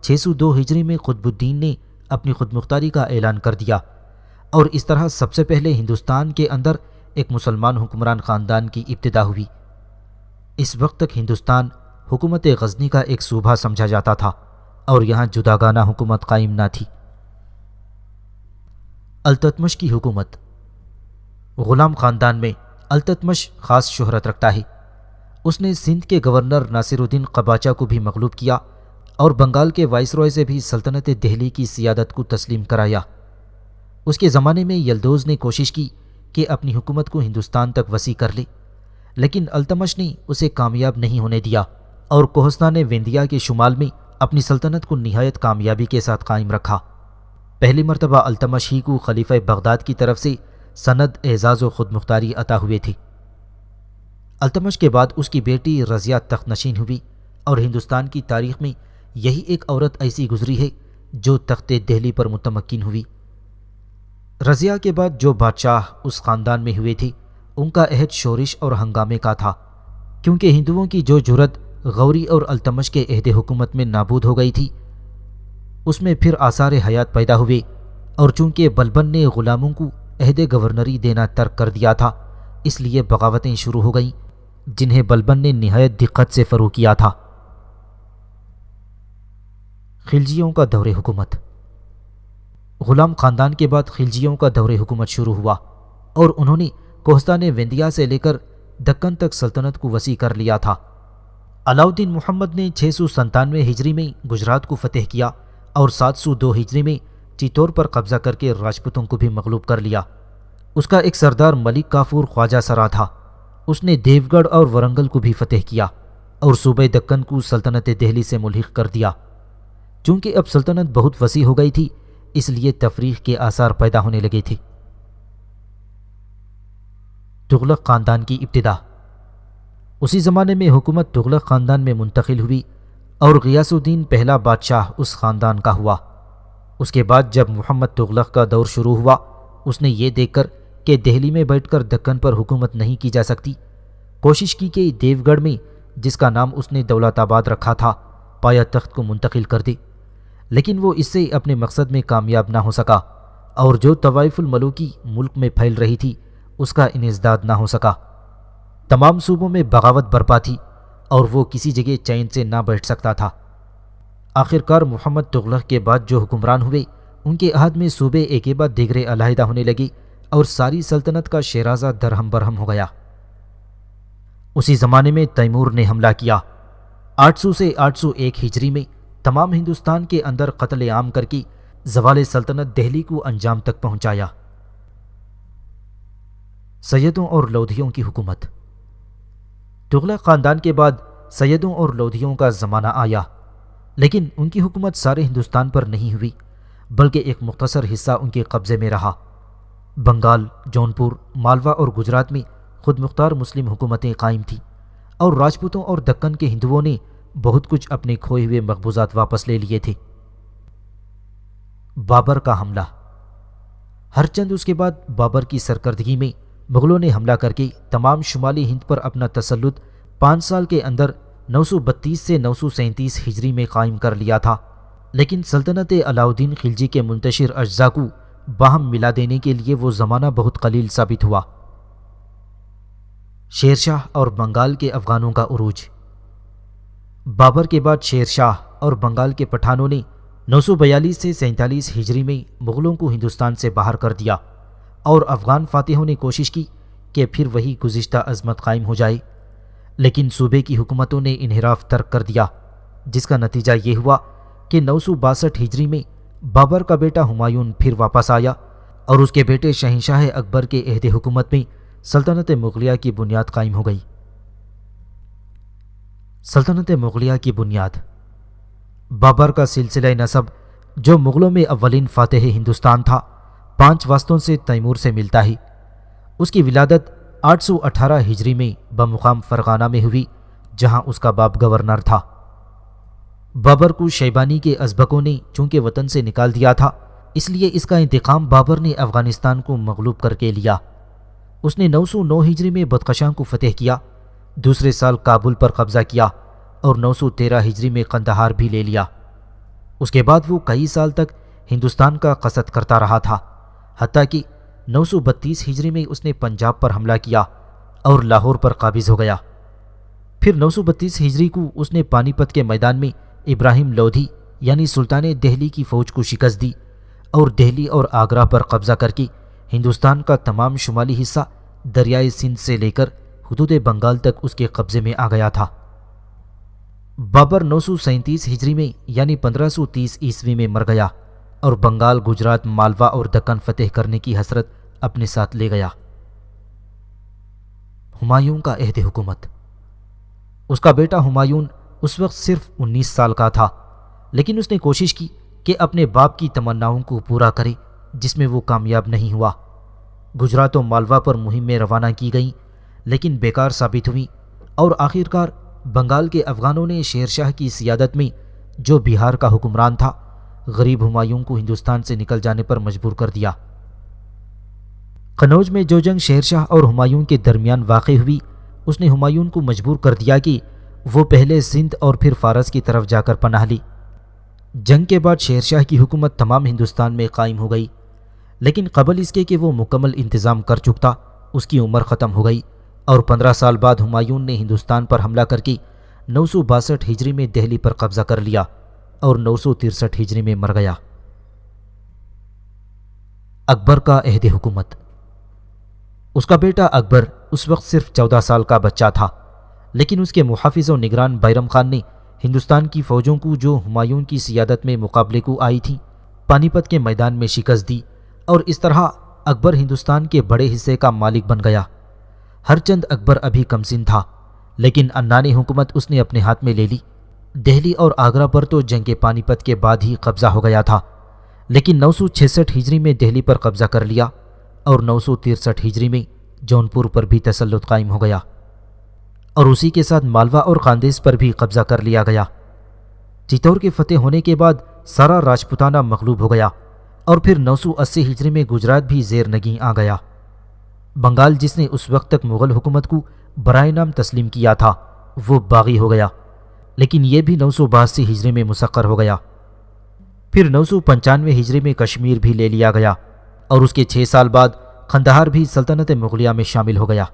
602 ہجری میں قطب الدین نے اپنی خود مختاری کا اعلان کر دیا اور اس طرح سب سے پہلے ہندوستان کے اندر ایک مسلمان حکمران خاندان کی ابتدا ہوئی۔ اس وقت تک ہندوستان حکومت غزنی کا ایک صوبہ سمجھا جاتا تھا اور یہاں جداگانہ حکومت قائم نہ تھی۔ التتمش کی حکومت۔ غلام خاندان میں التتمش خاص شہرت رکھتا ہے۔ اس نے سندھ کے گورنر ناصر الدین قباچہ کو بھی مغلوب کیا اور بنگال کے وائسرائے سے بھی سلطنت دہلی کی سیادت کو تسلیم کرایا۔ اس کے زمانے میں یلدوز نے کوشش کی کہ اپنی حکومت کو ہندوستان تک وسیع کر لے، لیکن التمش نے اسے کامیاب نہیں ہونے دیا اور کوہستان وندھیا کے شمال میں اپنی سلطنت کو نہایت کامیابی کے ساتھ قائم رکھا۔ پہلی مرتبہ التمش ہی کو خلیفہ بغداد کی طرف سے سند، اعزاز و خود مختاری عطا ہوئے تھے۔ التمش کے بعد اس کی بیٹی رضیہ تخت نشین ہوئی اور ہندوستان کی تاریخ میں یہی ایک عورت ایسی گزری ہے جو تخت دہلی پر متمکن ہوئی۔ رضیہ کے بعد جو بادشاہ اس خاندان میں ہوئے تھے ان کا عہد شورش اور ہنگامے کا تھا، کیونکہ ہندوؤں کی جو جرت غوری اور التمش کے عہد حکومت میں نابود ہو گئی تھی اس میں پھر آثار حیات پیدا ہوئے، اور چونکہ بلبن نے غلاموں کو عہد گورنری دینا ترک کر دیا تھا اس لیے بغاوتیں شروع ہو گئیں جنہیں بلبن نے نہایت دقت سے فروغ کیا تھا۔ خلجیوں کا دور حکومت۔ غلام خاندان کے بعد خلجیوں کا دور حکومت شروع ہوا اور انہوں نے کوہستان وندھیہ سے لے کر دکن تک سلطنت کو وسیع کر لیا تھا۔ علاؤالدین محمد نے 697 ہجری میں گجرات کو فتح کیا اور 702 ہجری میں چتور پر قبضہ کر کے راجپوتوں کو بھی مغلوب کر لیا۔ اس کا ایک سردار ملک کافور خواجہ سرا تھا۔ اس نے دیوگڑھ اور ورنگل کو بھی فتح کیا اور صوبہ دکن کو سلطنت دہلی سے ملحق کر دیا۔ چونکہ اب سلطنت بہت وسیع ہو گئی تھی اس لیے تفریق کے آثار پیدا ہونے لگے تھے۔ تغلق خاندان کی ابتدا۔ اسی زمانے میں حکومت تغلق خاندان میں منتقل ہوئی اور غیاث الدین پہلا بادشاہ اس خاندان کا ہوا۔ اس کے بعد جب محمد تغلق کا دور شروع ہوا اس نے یہ دیکھ کر کہ دہلی میں بیٹھ کر دکن پر حکومت نہیں کی جا سکتی، کوشش کی کہ دیوگڑھ میں جس کا نام اس نے دولت آباد رکھا تھا پایا تخت کو منتقل کر دے، لیکن وہ اس سے اپنے مقصد میں کامیاب نہ ہو سکا اور جو طوائف الملوکی ملک میں پھیل رہی تھی اس کا انسداد نہ ہو سکا۔ تمام صوبوں میں بغاوت برپا تھی اور وہ کسی جگہ چین سے نہ بیٹھ سکتا تھا۔ آخرکار محمد تغلق کے بعد جو حکمران ہوئے ان کے عہد میں صوبے ایک کے بعد دیگرے علیحدہ ہونے لگے اور ساری سلطنت کا شیرازہ درہم برہم ہو گیا۔ اسی زمانے میں تیمور نے حملہ کیا۔ 800 سے 801 ہجری میں تمام ہندوستان کے اندر قتل عام کر کے زوال سلطنت دہلی کو انجام تک پہنچایا۔ سیدوں اور لودھیوں کی حکومت۔ تغلق خاندان کے بعد سیدوں اور لودھیوں کا زمانہ آیا، لیکن ان کی حکومت سارے ہندوستان پر نہیں ہوئی بلکہ ایک مختصر حصہ ان کے قبضے میں رہا۔ بنگال، جونپور، مالوا اور گجرات میں خود مختار مسلم حکومتیں قائم تھیں اور راجپوتوں اور دکن کے ہندوؤں نے بہت کچھ اپنے کھوئے ہوئے مقبوضات واپس لے لیے تھے۔ بابر کا حملہ۔ ہرچند اس کے بعد بابر کی سرکردگی میں مغلوں نے حملہ کر کے تمام شمالی ہند پر اپنا تسلط 5 سال کے اندر 932 سے 937 ہجری میں قائم کر لیا تھا، لیکن سلطنت علاؤالدین خلجی کے منتشر اجزاء کو باہم ملا دینے کے لیے وہ زمانہ بہت قلیل ثابت ہوا۔ شیر شاہ اور بنگال کے افغانوں کا عروج۔ بابر کے بعد شیر شاہ اور بنگال کے پٹھانوں نے 942 سے 47 ہجری میں مغلوں کو ہندوستان سے باہر کر دیا اور افغان فاتحوں نے کوشش کی کہ پھر وہی گزشتہ عظمت قائم ہو جائے، لیکن صوبے کی حکومتوں نے انحراف ترک کر دیا، جس کا نتیجہ یہ ہوا کہ 962 ہجری میں بابر کا بیٹا ہمایون پھر واپس آیا اور اس کے بیٹے شہنشاہ اکبر کے عہد حکومت میں سلطنت مغلیہ کی بنیاد قائم ہو گئی۔ سلطنت مغلیہ کی بنیاد۔ بابر کا سلسلہ نسب جو مغلوں میں اولین فاتح ہندوستان تھا 5 واسطوں سے تیمور سے ملتا ہے۔ اس کی ولادت 818 ہجری میں بمقام فرغانہ میں ہوئی جہاں اس کا باپ گورنر تھا۔ بابر کو شیبانی کے ازبکوں نے چونکہ وطن سے نکال دیا تھا اس لیے اس کا انتقام بابر نے افغانستان کو مغلوب کر کے لیا۔ اس نے 909 ہجری میں بدخشاں کو فتح کیا، دوسرے سال کابل پر قبضہ کیا اور 913 ہجری میں قندھار بھی لے لیا۔ اس کے بعد وہ کئی سال تک ہندوستان کا قصد کرتا رہا تھا، حتیٰ کہ 932 ہجری میں اس نے پنجاب پر حملہ کیا اور لاہور پر قابض ہو گیا۔ پھر 932 ہجری کو اس نے پانی پت کے میدان میں ابراہیم لودھی یعنی سلطان دہلی کی فوج کو شکست دی اور دہلی اور آگرہ پر قبضہ کر کے ہندوستان کا تمام شمالی حصہ دریائے سندھ سے لے کر حدود بنگال تک اس کے قبضے میں آ گیا تھا۔ بابر 937 ہجری میں یعنی 1530 عیسوی میں مر گیا اور بنگال، گجرات، مالوا اور دکن فتح کرنے کی حسرت اپنے ساتھ لے گیا۔ ہمایوں کا عہد حکومت۔ اس کا بیٹا ہمایون اس وقت صرف 19 سال کا تھا، لیکن اس نے کوشش کی کہ اپنے باپ کی تمناؤں کو پورا کرے جس میں وہ کامیاب نہیں ہوا۔ گجرات و مالوا پر مہمیں روانہ کی گئیں لیکن بیکار ثابت ہوئیں اور آخرکار بنگال کے افغانوں نے شیر شاہ کی سیادت میں جو بہار کا حکمران تھا غریب ہمایوں کو ہندوستان سے نکل جانے پر مجبور کر دیا۔ قنوج میں جو جنگ شیر شاہ اور ہمایوں کے درمیان واقع ہوئی اس نے ہمایوں کو مجبور کر دیا کہ وہ پہلے سندھ اور پھر فارس کی طرف جا کر پناہ لی۔ جنگ کے بعد شیر شاہ کی حکومت تمام ہندوستان میں قائم ہو گئی، لیکن قبل اس کے کہ وہ مکمل انتظام کر چکتا اس کی عمر ختم ہو گئی اور 15 سال بعد ہمایوں نے ہندوستان پر حملہ کر کے 962 ہجری میں دہلی پر قبضہ کر لیا اور 963 ہجری میں مر گیا۔ اکبر کا عہد حکومت۔ اس کا بیٹا اکبر اس وقت صرف 14 سال کا بچہ تھا، لیکن اس کے محافظ و نگران بیرم خان نے ہندوستان کی فوجوں کو جو ہمایوں کی سیادت میں مقابلے کو آئی تھیں پانی پت کے میدان میں شکست دی، اور اس طرح اکبر ہندوستان کے بڑے حصے کا مالک بن گیا۔ ہر چند اکبر ابھی کم سن تھا، لیکن عنان حکومت اس نے اپنے ہاتھ میں لے لی۔ دہلی اور آگرہ پر تو جنگ پانی پت کے بعد ہی قبضہ ہو گیا تھا، لیکن 966 ہجری میں دہلی پر قبضہ کر لیا اور 963 ہجری میں جونپور پر بھی تسلط قائم ہو گیا، اور اسی کے ساتھ مالوا اور خاندیش پر بھی قبضہ کر لیا گیا۔ چتور کے فتح ہونے کے بعد سارا راجپوتانہ مغلوب ہو گیا، اور پھر 980 ہجری میں گجرات بھی زیر نگیں آ گیا۔ بنگال جس نے اس وقت تک مغل حکومت کو برائے نام تسلیم کیا تھا وہ باغی ہو گیا، لیکن یہ بھی 982 ہجری میں مسخر ہو گیا۔ پھر 995 ہجری میں کشمیر بھی لے لیا گیا، اور اس کے 6 سال بعد قندھار بھی سلطنت مغلیہ میں شامل ہو گیا۔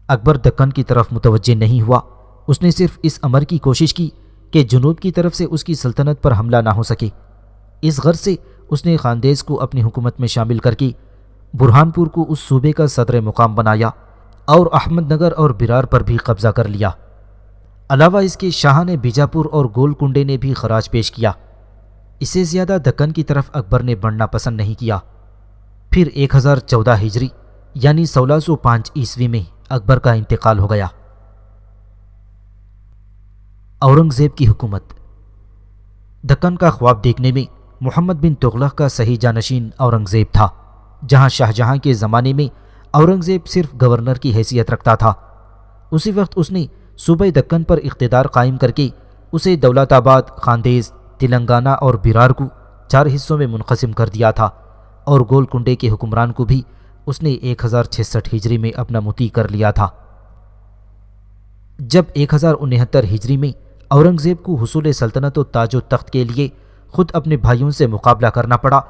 اکبر دکن کی طرف متوجہ نہیں ہوا، اس نے صرف اس امر کی کوشش کی کہ جنوب کی طرف سے اس کی سلطنت پر حملہ نہ ہو سکے۔ اس غرض سے اس نے خاندیش کو اپنی حکومت میں شامل کر کے برہان پور کو اس صوبے کا صدر مقام بنایا، اور احمد نگر اور برار پر بھی قبضہ کر لیا۔ علاوہ اس کے شاہ نے بیجاپور اور گولکنڈے نے بھی خراج پیش کیا۔ اس سے زیادہ دکن کی طرف اکبر نے بڑھنا پسند نہیں کیا۔ پھر 1014 ہجری یعنی 1605 عیسوی میں اکبر کا انتقال ہو گیا۔ اورنگزیب کی حکومت۔ دکن کا خواب دیکھنے میں محمد بن تغلق کا صحیح جانشین اورنگزیب تھا، جہاں شاہجہاں کے زمانے میں اورنگزیب صرف گورنر کی حیثیت رکھتا تھا۔ اسی وقت اس نے صوبہ دکن پر اقتدار قائم کر کے اسے دولت آباد، خاندیش، تلنگانہ اور برار کو 4 حصوں میں منقسم کر دیا تھا، اور گولکنڈے کے حکمران کو بھی اس نے 1066 ہجری میں اپنا مطیع کر لیا تھا۔ جب 1069 ہجری میں اورنگزیب کو حصول سلطنت و تاج و تخت کے لیے خود اپنے بھائیوں سے مقابلہ کرنا پڑا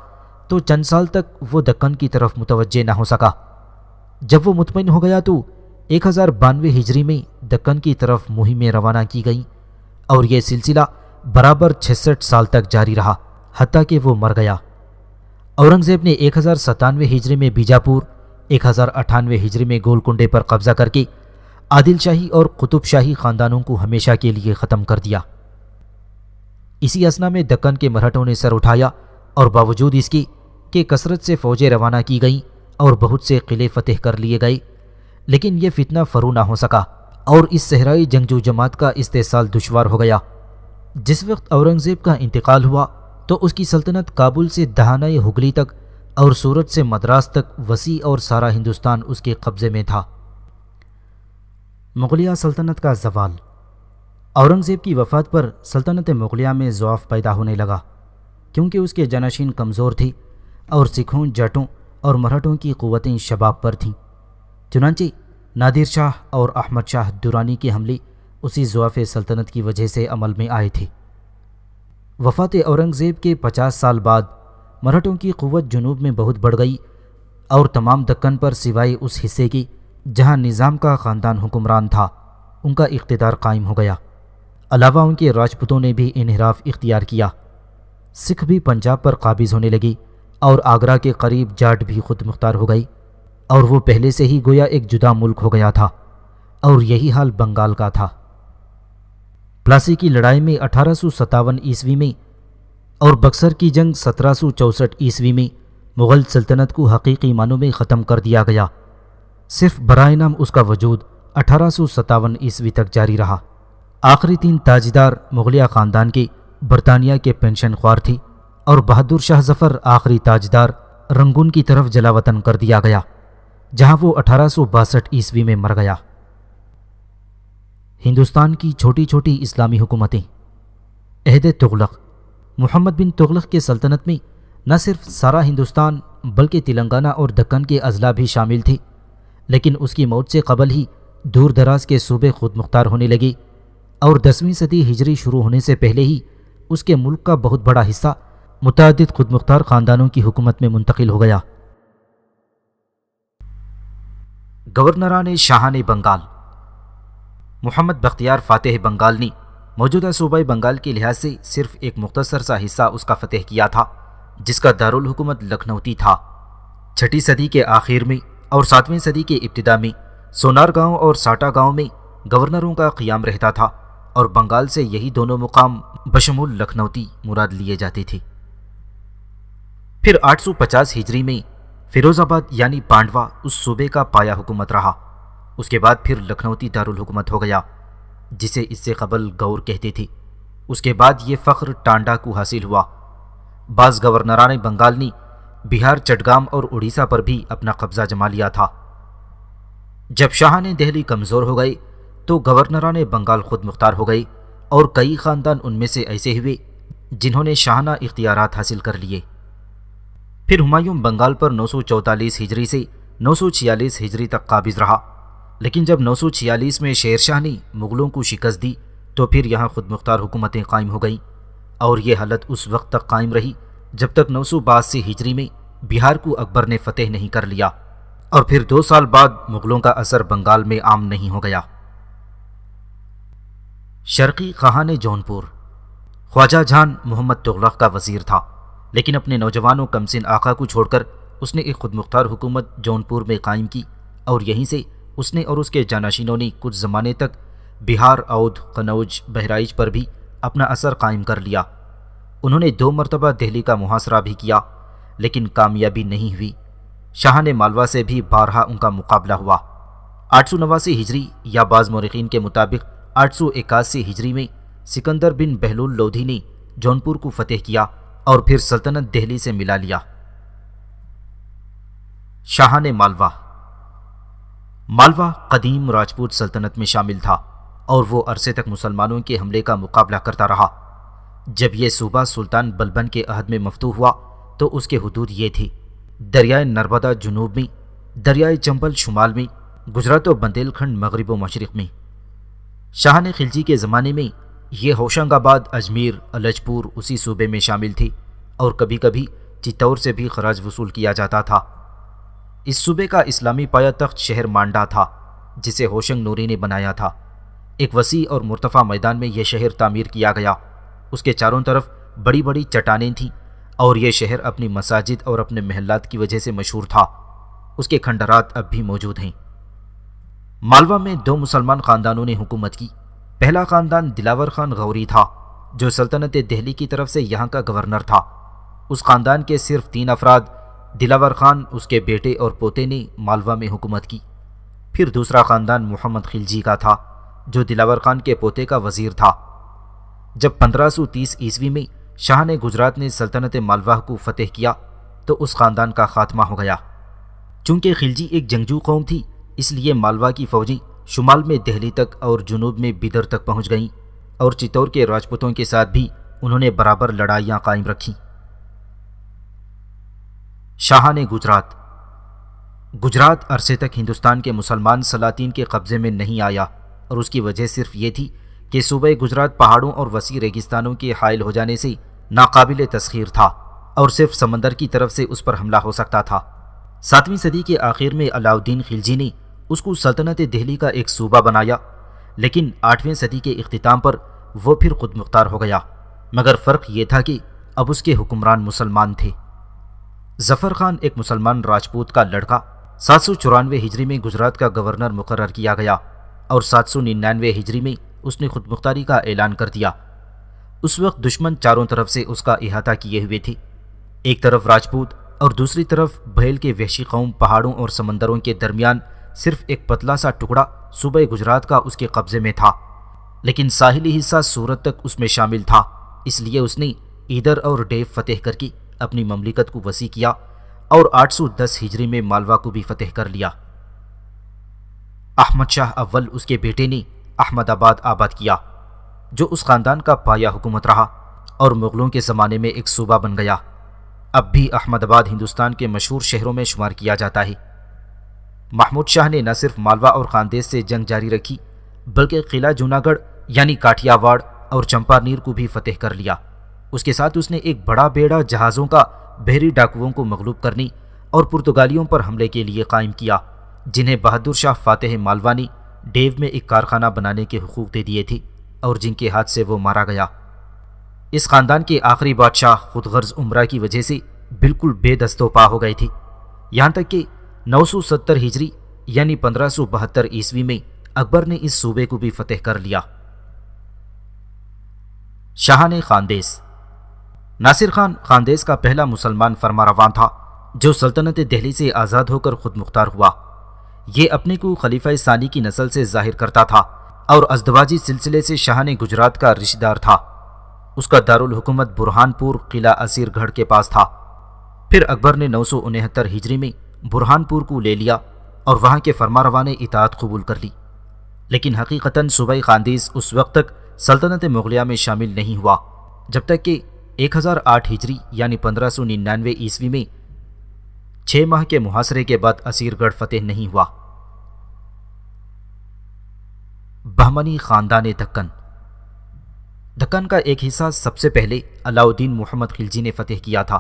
تو چند سال تک وہ دکن کی طرف متوجہ نہ ہو سکا۔ جب وہ مطمئن ہو گیا تو 1092 ہجری میں دکن کی طرف مہمیں روانہ کی گئیں، اور یہ سلسلہ برابر 66 سال تک جاری رہا، حتیٰ کہ وہ مر گیا۔ اورنگزیب نے 1097 ہجری میں بیجاپور، 1098 ہجری میں گولکنڈے پر قبضہ کر کے عادل شاہی اور قطب شاہی خاندانوں کو ہمیشہ کے لیے ختم کر دیا۔ اسی اثنا میں دکن کے مرہٹوں نے سر اٹھایا، اور باوجود اس کے کہ کثرت سے فوجیں روانہ کی گئیں اور بہت سے قلعے فتح کر لیے گئے، لیکن یہ فتنہ فرو نہ ہو سکا، اور اس صحرائی جنگجو جماعت کا استحصال دشوار ہو گیا۔ جس وقت اورنگزیب کا انتقال ہوا تو اس کی سلطنت کابل سے دہانہ ہگلی تک اور سورت سے مدراس تک وسیع اور سارا ہندوستان اس کے قبضے میں تھا۔ مغلیہ سلطنت کا زوال۔ اورنگزیب کی وفات پر سلطنت مغلیہ میں ضعف پیدا ہونے لگا، کیونکہ اس کے جانشین کمزور تھے اور سکھوں، جٹوں اور مرہٹوں کی قوتیں شباب پر تھیں۔ چنانچہ نادر شاہ اور احمد شاہ درانی کے حملے اسی ضعف سلطنت کی وجہ سے عمل میں آئے تھے۔ وفات اورنگزیب کے 50 سال بعد مرہٹوں کی قوت جنوب میں بہت بڑھ گئی، اور تمام دکن پر سوائے اس حصے کے جہاں نظام کا خاندان حکمران تھا ان کا اقتدار قائم ہو گیا۔ علاوہ ان کے راجپوتوں نے بھی انحراف اختیار کیا۔ سکھ بھی پنجاب پر قابض ہونے لگے، اور آگرہ کے قریب جاٹ بھی خود مختار ہو گئی، اور وہ پہلے سے ہی گویا ایک جدا ملک ہو گیا تھا، اور یہی حال بنگال کا تھا۔ پلاسی کی لڑائی میں 1857 عیسوی میں اور بکسر کی جنگ 1764 عیسوی میں مغل سلطنت کو حقیقی معنوں میں ختم کر دیا گیا۔ صرف برائے نام اس کا وجود 1857 عیسوی تک جاری رہا۔ آخری 3 تاجدار مغلیہ خاندان کے برطانیہ کے پینشن خوار تھے، اور بہادر شاہ ظفر آخری تاجدار رنگون کی طرف جلا وطن کر دیا گیا، جہاں وہ 1862 عیسوی میں مر گیا۔ ہندوستان کی چھوٹی چھوٹی اسلامی حکومتیں۔ عہد تغلق۔ محمد بن تغلق کے سلطنت میں نہ صرف سارا ہندوستان بلکہ تلنگانہ اور دکن کے اضلاع بھی شامل تھے، لیکن اس کی موت سے قبل ہی دور دراز کے صوبے خود مختار ہونے لگے، اور 10ویں صدی ہجری شروع ہونے سے پہلے ہی اس کے ملک کا بہت بڑا حصہ متعدد خود مختار خاندانوں کی حکومت میں منتقل ہو گیا۔ گورنران شاہان بنگال۔ محمد بختیار فاتح بنگال نے موجودہ صوبہ بنگال کے لحاظ سے صرف ایک مختصر سا حصہ اس کا فتح کیا تھا، جس کا دارالحکومت لکھنؤتی تھا۔ 6 صدی کے آخر میں اور 7ویں صدی کے ابتدا میں سونار گاؤں اور ساٹا گاؤں میں گورنروں کا قیام رہتا تھا، اور بنگال سے یہی دونوں مقام بشمول لکھنؤتی مراد لیے جاتے تھے۔ پھر 850 ہجری میں فیروز آباد یعنی پانڈوا اس صوبے کا پایا حکومت رہا۔ اس کے بعد پھر لکھنؤتی دارالحکومت ہو گیا، جسے اس سے قبل گور کہتے تھے۔ اس کے بعد یہ فخر ٹانڈا کو حاصل ہوا۔ بعض گورنران بنگال نے بہار، چٹگام اور اڑیسہ پر بھی اپنا قبضہ جما لیا تھا۔ جب شاہ نے دہلی کمزور ہو گئے تو گورنران بنگال خود مختار ہو گئے، اور کئی خاندان ان میں سے ایسے ہوئے جنہوں نے شاہانہ اختیارات حاصل کر لیے۔ پھر ہمایوں بنگال پر 944 ہجری سے 946 ہجری تک قابض رہا، لیکن جب 946 میں شیر شاہ نے مغلوں کو شکست دی تو پھر یہاں خود مختار حکومتیں قائم ہو گئیں، اور یہ حالت اس وقت تک قائم رہی جب تک 982 ہجری میں بہار کو اکبر نے فتح نہیں کر لیا، اور پھر 2 سال بعد مغلوں کا اثر بنگال میں عام نہیں ہو گیا۔ شرقی خاقان جونپور خواجہ جان محمد تغلق کا وزیر تھا، لیکن اپنے نوجوان و کمسن آقا کو چھوڑ کر اس نے ایک خود مختار حکومت جونپور میں قائم کی، اور یہیں سے اس نے اور اس کے جانشینوں نے کچھ زمانے تک بہار، اودھ، قنوج، بہرائچ پر بھی اپنا اثر قائم کر لیا۔ انہوں نے 2 مرتبہ دہلی کا محاصرہ بھی کیا، لیکن کامیابی نہیں ہوئی۔ شاہ نے مالوا سے بھی بارہا ان کا مقابلہ ہوا۔ 889 ہجری یا بعض مورخین کے مطابق 881 ہجری میں سکندر بن بہلول لودھی نے جونپور کو فتح کیا اور پھر سلطنت دہلی سے ملا لیا۔ شاہ نے مالوا قدیم راجپوت سلطنت میں شامل تھا، اور وہ عرصے تک مسلمانوں کے حملے کا مقابلہ کرتا رہا۔ جب یہ صوبہ سلطان بلبن کے عہد میں مفتوح ہوا تو اس کے حدود یہ تھے: دریائے نرمدا جنوب میں، دریائے چمبل شمال میں، گجرات و بندیل کھنڈ مغرب و مشرق میں۔ شاہ نے خلجی کے زمانے میں یہ ہوشنگ آباد، اجمیر، الج پور اسی صوبے میں شامل تھے، اور کبھی کبھی چتور سے بھی خراج وصول کیا جاتا تھا۔ اس صوبے کا اسلامی پایا تخت شہر مانڈا تھا، جسے ہوشنگ نوری نے بنایا تھا۔ ایک وسیع اور مرتفع میدان میں یہ شہر تعمیر کیا گیا۔ اس کے چاروں طرف بڑی بڑی چٹانیں تھیں، اور یہ شہر اپنی مساجد اور اپنے محلات کی وجہ سے مشہور تھا۔ اس کے کھنڈرات اب بھی موجود ہیں۔ مالوا میں 2 مسلمان خاندانوں نے حکومت کی۔ پہلا خاندان دلاور خان غوری تھا، جو سلطنت دہلی کی طرف سے یہاں کا گورنر تھا۔ اس خاندان کے صرف 3 افراد، دلاور خان، اس کے بیٹے اور پوتے نے مالوا میں حکومت کی۔ پھر دوسرا خاندان محمد خلجی کا تھا، جو دلاور خان کے پوتے کا وزیر تھا۔ جب 1530 عیسوی میں شاہ نے گجرات نے سلطنت مالوا کو فتح کیا تو اس خاندان کا خاتمہ ہو گیا۔ چونکہ خلجی ایک جنگجو قوم تھی، اس لیے مالوا کی فوجیں شمال میں دہلی تک اور جنوب میں بیدر تک پہنچ گئیں، اور چتور کے راجپوتوں کے ساتھ بھی انہوں نے برابر لڑائیاں قائم رکھیں۔ شاہ نے گجرات عرصے تک ہندوستان کے مسلمان سلاطین کے قبضے میں نہیں آیا، اور اس کی وجہ صرف یہ تھی کہ صوبہ گجرات پہاڑوں اور وسیع ریگستانوں کے حائل ہو جانے سے ناقابل تسخیر تھا، اور صرف سمندر کی طرف سے اس پر حملہ ہو سکتا تھا۔ 7ویں صدی کے آخر میں علاؤالدین خلجی نے اس کو سلطنت دہلی کا ایک صوبہ بنایا، لیکن 8ویں صدی کے اختتام پر وہ پھر خود مختار ہو گیا، مگر فرق یہ تھا کہ اب اس کے حکمران مسلمان تھے۔ ظفر خان ایک مسلمان راجپوت کا لڑکا 794 ہجری میں گجرات کا گورنر مقرر کیا گیا، اور 799 ہجری میں اس نے خود مختاری کا اعلان کر دیا۔ اس وقت دشمن چاروں طرف سے اس کا احاطہ کیے ہوئے تھے، ایک طرف راجپوت اور دوسری طرف بھیل کے وحشی قوم پہاڑوں اور سمندروں کے درمیان صرف ایک پتلا سا ٹکڑا صوبہ گجرات کا اس کے قبضے میں تھا، لیکن ساحلی حصہ سورت تک اس میں شامل تھا، اس لیے اس نے ایدر اور ڈیو فتح کر کے اپنی مملکت کو وسیع کیا، اور 810 ہجری میں مالوا کو بھی فتح کر لیا۔ احمد شاہ اول اس کے بیٹے نے احمد آباد کیا، جو اس خاندان کا پایا حکومت رہا اور مغلوں کے زمانے میں ایک صوبہ بن گیا۔ اب بھی احمد آباد ہندوستان کے مشہور شہروں میں شمار کیا جاتا ہے۔ محمود شاہ نے نہ صرف مالوا اور خاندیش سے جنگ جاری رکھی، بلکہ قلعہ جوناگڑھ یعنی کاٹھیا واڑ اور چمپارنیر کو بھی فتح کر لیا۔ اس کے ساتھ اس نے ایک بڑا بیڑا جہازوں کا بحری ڈاکوؤں کو مغلوب کرنے اور پرتگالیوں پر حملے کے لیے قائم کیا، جنہیں بہادر شاہ فاتح مالوا نے ڈیو میں ایک کارخانہ بنانے کے حقوق دے دیے تھے، اور جن کے ہاتھ سے وہ مارا گیا۔ اس خاندان کے آخری بادشاہ خود غرض عمرہ کی وجہ سے بالکل بے دست و پا ہو گئے تھے، یہاں تک کہ 970 ہجری یعنی 1572 عیسوی میں اکبر نے اس صوبے کو بھی فتح کر لیا۔ شاہان خاندیس۔ ناصر خان خاندیس کا پہلا مسلمان فرمانروا تھا جو سلطنت دہلی سے آزاد ہو کر خود مختار ہوا۔ یہ اپنے کو خلیفہ ثانی کی نسل سے ظاہر کرتا تھا اور ازدواجی سلسلے سے شاہان گجرات کا رشتہ دار تھا۔ اس کا دارالحکومت برہان پور قلعہ اسیر گڑھ کے پاس تھا۔ پھر اکبر نے 969 ہجری میں برہان پور کو لے لیا اور وہاں کے فرمانروا نے اطاعت قبول کر لی، لیکن حقیقتاً صوبہ خاندیس اس وقت تک سلطنت مغلیہ میں شامل نہیں ہوا جب تک کہ 1008 ہجری یعنی 1599 عیسوی میں 6 ماہ کے محاصرے کے بعد اسیر گڑھ فتح نہیں ہوا۔ بہمنی خاندان دکن۔ دکن کا ایک حصہ سب سے پہلے علاؤالدین محمد خلجی نے فتح کیا تھا۔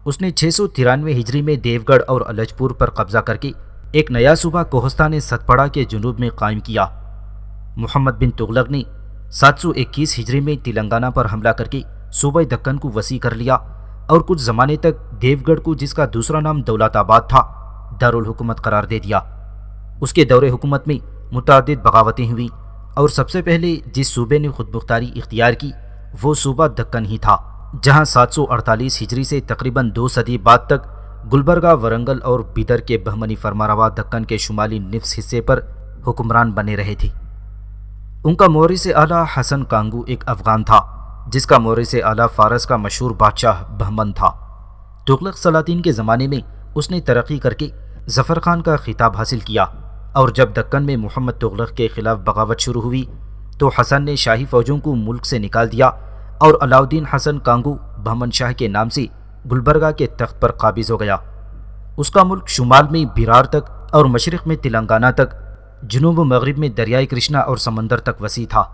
اس نے 693 ہجری میں دیوگڑھ اور الج پور پر قبضہ کر کے ایک نیا صوبہ کوہستان ستپڑا کے جنوب میں قائم کیا۔ محمد بن تغلق نے 721 ہجری میں تلنگانہ پر حملہ کر کے صوبہ دکن کو وسیع کر لیا اور کچھ زمانے تک دیوگڑھ کو، جس کا دوسرا نام دولت آباد تھا، دارالحکومت قرار دے دیا۔ اس کے دور حکومت میں متعدد بغاوتیں ہوئیں اور سب سے پہلے جس صوبے نے خود مختاری اختیار کی وہ صوبہ دکن ہی تھا، جہاں 748 ہجری سے تقریباً 2 صدی بعد تک گلبرگہ، ورنگل اور بیدر کے بہمنی فرمانروا دکن کے شمالی نصف حصے پر حکمران بنے رہے تھے۔ ان کا مورث اعلیٰ حسن کانگو ایک افغان تھا جس کا مورث اعلیٰ فارس کا مشہور بادشاہ بہمن تھا۔ تغلق سلاطین کے زمانے میں اس نے ترقی کر کے ظفر خان کا خطاب حاصل کیا، اور جب دکن میں محمد تغلق کے خلاف بغاوت شروع ہوئی تو حسن نے شاہی فوجوں کو ملک سے نکال دیا اور علاؤالدین حسن کانگو بہمن شاہ کے نام سے گلبرگہ کے تخت پر قابض ہو گیا۔ اس کا ملک شمال میں بیرار تک اور مشرق میں تلنگانہ تک، جنوب و مغرب میں دریائے کرشنا اور سمندر تک وسیع تھا۔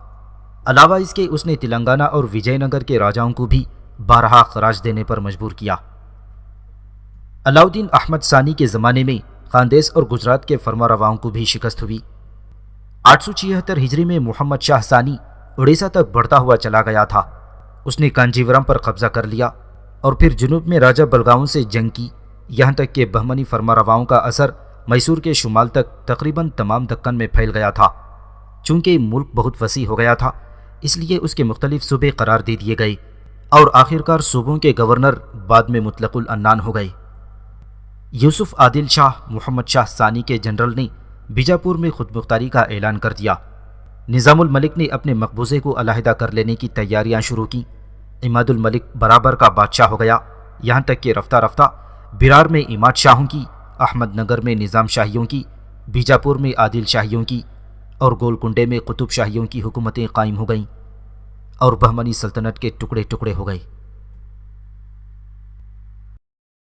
علاوہ اس کے اس نے تلنگانہ اور وجے نگر کے راجاؤں کو بھی بارہا خراج دینے پر مجبور کیا۔ علاؤالدین احمد ثانی کے زمانے میں خاندیس اور گجرات کے فرمانرواؤں کو بھی شکست ہوئی۔ 876 ہجری میں محمد شاہ ثانی اڑیسہ تک بڑھتا ہوا چلا گیا تھا۔ اس نے کانجیورم پر قبضہ کر لیا اور پھر جنوب میں راجہ بلگاؤں سے جنگ کی، یہاں تک کہ بہمنی فرمانرواؤں کا اثر میسور کے شمال تک تقریباً تمام دکن میں پھیل گیا تھا۔ چونکہ ملک بہت وسیع ہو گیا تھا اس لیے اس کے مختلف صوبے قرار دے دیے گئے اور آخرکار صوبوں کے گورنر بعد میں مطلق العنان ہو گئے۔ یوسف عادل شاہ محمد شاہ ثانی کے جنرل نے بیجاپور میں خود مختاری کا اعلان کر دیا۔ نظام الملک نے اپنے مقبوضے کو علیحدہ کر لینے کی تیاریاں شروع کی۔ عماد الملک برابر کا بادشاہ ہو گیا، یہاں تک کہ رفتہ رفتہ بیرار میں عماد شاہوں کی، احمد نگر میں نظام شاہیوں کی، بیجاپور میں عادل شاہیوں کی اور گولکنڈے میں قطب شاہیوں کی حکومتیں قائم ہو گئیں اور بہمنی سلطنت کے ٹکڑے ٹکڑے ہو گئے۔